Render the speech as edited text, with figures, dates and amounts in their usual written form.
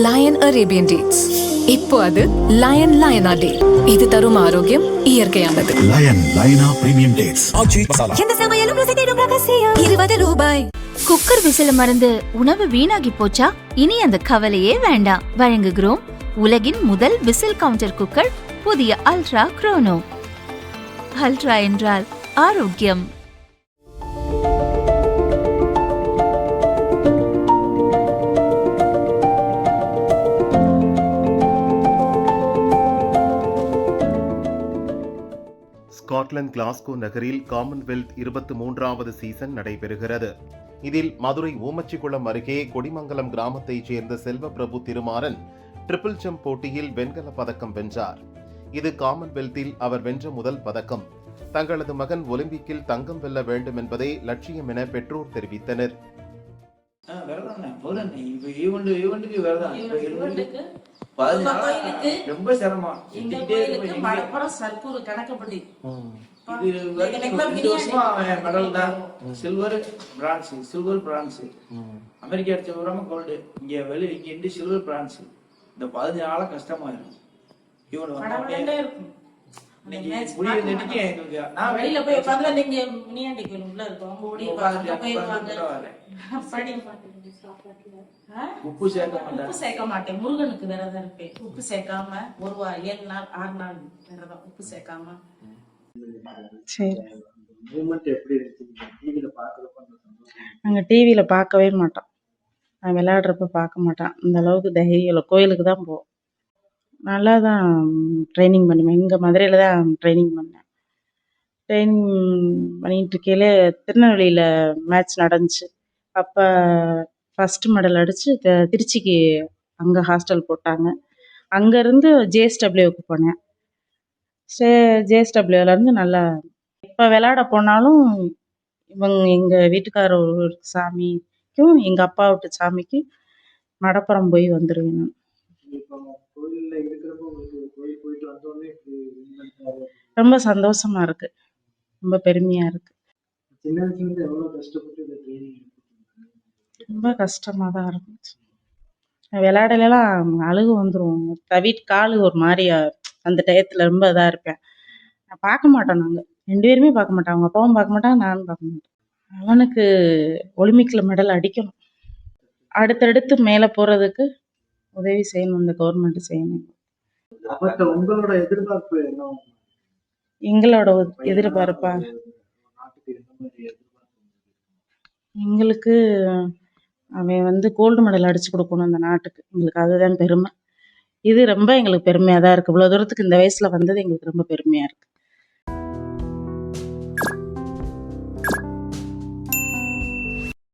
Line Arabian dates. இப்போ அது line லயனா டே. இது தரும் ஆரோக்கியம் இயற்கையானது. லயன் லயனா பிரீமியம் டேட்ஸ். எந்த சமையலும் ருசி தேடும் ரகசியம். 20 ரூபாய். குக்கர் விசில மறந்து உணவு வீணாகி போச்சா? இனி அந்த கவலையே வேண்டாம். வழங்குகிறோம் உலகின் முதல் விசில் கவுண்டர் குக்கர், புதிய அல்ட்ரா குரோனோ. அல்ட்ரா என்றால் ஆரோக்கியம். ஸ்காட்லாந்து கிளாஸ்கோ நகரில் காமன்வெல்த் 23வது சீசன் நடைபெறுகிறது. இதில் மதுரை ஊமச்சிக்குளம் அருகே கொடிமங்கலம் கிராமத்தைச் சேர்ந்த செல்வப்பிரபு திருமாறன் ட்ரிபிள் ஜம்ப் போட்டியில் வெண்கல பதக்கம் வென்றார். இது காமன்வெல்த்தில் அவர் வென்ற முதல் பதக்கம். தங்களது மகன் ஒலிம்பிக்கில் தங்கம் வெல்ல வேண்டும் என்பதே லட்சியம் என பெற்றோர் தெரிவித்தனர். ரொம்ப சிரமம். சில்வர் பிரான்ஸ் அமெரிக்கா அடிச்ச விடாம கோல்டு, இங்க வெளி இங்க சில்வர் பிரான்ஸ். இந்த 15 நாளா கஷ்டமா இருக்கும். நான் வெளியில போய் உட்காந்து நீங்க மினியாண்டி கோயிலுக்குள்ள இருக்கோம். உப்பு சேர்க்க மாட்டேன். முருகனுக்கு விரதம் இருப்பேன். உப்பு சேர்க்காம 7 நாள் 6 நாள் விரதம், உப்பு சேர்க்காம. நாங்க டிவியில பார்க்கவே மாட்டோம். நான் விளையாடுறப்ப பார்க்க மாட்டேன். இந்த அளவுக்கு தைரியம் இல்லை. கோயிலுக்கு தான் போவோம். நல்லா தான் ட்ரைனிங் பண்ணுவேன். இங்கே மதுரையில் தான் ட்ரைனிங் பண்ணேன். ட்ரைனிங் பண்ணிகிட்டு இருக்கையிலே திருநெல்வேலியில் மேட்ச் நடந்துச்சு. அப்போ ஃபஸ்ட்டு மெடல் அடித்து திருச்சிக்கு அங்கே ஹாஸ்டல் போட்டாங்க. அங்கேருந்து ஜேஎஸ்டபிள்யூக்கு போனேன். ஜேஎஸ்டபிள்யூலேருந்து நல்லா இப்போ விளையாட போனாலும் எங்கள் வீட்டுக்கார சாமிக்கும் எங்கள் அப்பா வீட்டு சாமிக்கு மடப்புறம் போய் வந்துடுவேன் நான். ரொம்ப சந்தோஷமா இருக்கு. ரொம்ப பெருமையா இருக்கு. ரொம்ப கஷ்டமா தான் இருந்துச்சு. விளையாடலாம் அழுகு வந்துடும். காலு ஒரு மாதிரியா அந்த டயத்துல ரொம்ப இதா இருப்பேன். நான் பார்க்க மாட்டோம். நாங்கள் 2 பேருமே பார்க்க மாட்டோம். அவங்க அப்பாவும் பார்க்க மாட்டாங்க, நானும் பார்க்க மாட்டேன். அவனுக்கு ஒலிம்பிக்ல மெடல் அடிக்கணும். அடுத்தடுத்து மேலே போறதுக்கு உதவி செய்யணும். இந்த கவர்மெண்ட் செய்யணும். உங்களோட எதிர்பார்ப்பு என்ன? எங்களோட எதிர்பார்ப்பா, எங்களுக்கு அவன் கோல்டு மெடல் அடிச்சு கொடுக்கணும் அந்த நாட்டுக்கு. எங்களுக்கு அதுதான் பெருமை. இது ரொம்ப எங்களுக்கு பெருமையாக தான் இருக்குது. இவ்வளோ தூரத்துக்கு இந்த வயசில் வந்தது எங்களுக்கு ரொம்ப பெருமையாக இருக்குது.